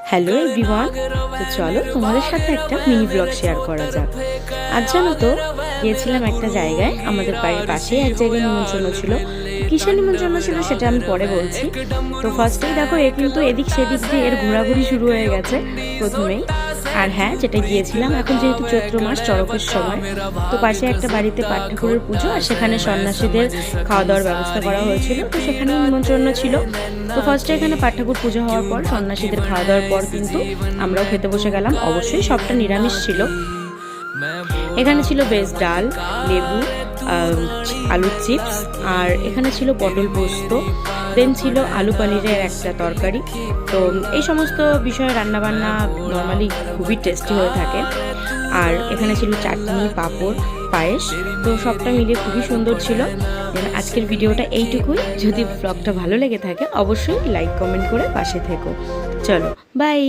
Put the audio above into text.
Hello everyone, তো চলো তোমাদের সাথে একটা মিনি ব্লগ শেয়ার করা যাক। আজ জানো তো গিয়েছিলাম একটা জায়গায়, আমাদের বাড়ির পাশেই এক জায়গায় নিমন্ত্রণ ছিল। কিসের নিমন্ত্রণ ছিল সেটা আমি পরে বলছি। তো ফার্স্টেই দেখো কিন্তু এদিক সেদিক দিয়ে এর ঘোরাঘুরি শুরু হয়ে গেছে প্রথমেই। আর হ্যাঁ, যেটা গিয়েছিলাম, এখন যেহেতু চৈত্র মাস, চড়কের সময়, তো পাশে একটা বাড়িতে পাট ঠাকুরের পুজো, আর সেখানে সন্ন্যাসীদের খাওয়া দাওয়ার ব্যবস্থা করা হয়েছিল, তো সেখানে নিমন্ত্রণ ছিল। তো ফার্স্টে এখানে পাট ঠাকুর পুজো হওয়ার পর সন্ন্যাসীদের খাওয়া দাওয়ার পর কিন্তু আমরাও খেতে বসে গেলাম। অবশ্যই সবটা নিরামিষ ছিল। এখানে ছিল বেশ ডাল, লেবু, আলুর চিপস, আর এখানে ছিল পটল পোস্ত, দেন ছিল আলু পনিরের একটা তরকারি। তো এই সমস্ত বিষয়ে রান্নাবান্না নর্মালি খুবই টেস্টি হয়ে থাকে। আর এখানে ছিল চাটনি, পাঁপড়, পায়েস। তো সবটা মিলিয়ে খুবই সুন্দর ছিল। আজকের ভিডিওটা এইটুকুই। যদি ব্লগটা ভালো লেগে থাকে অবশ্যই লাইক কমেন্ট করে পাশে থেকো। চলো বাই।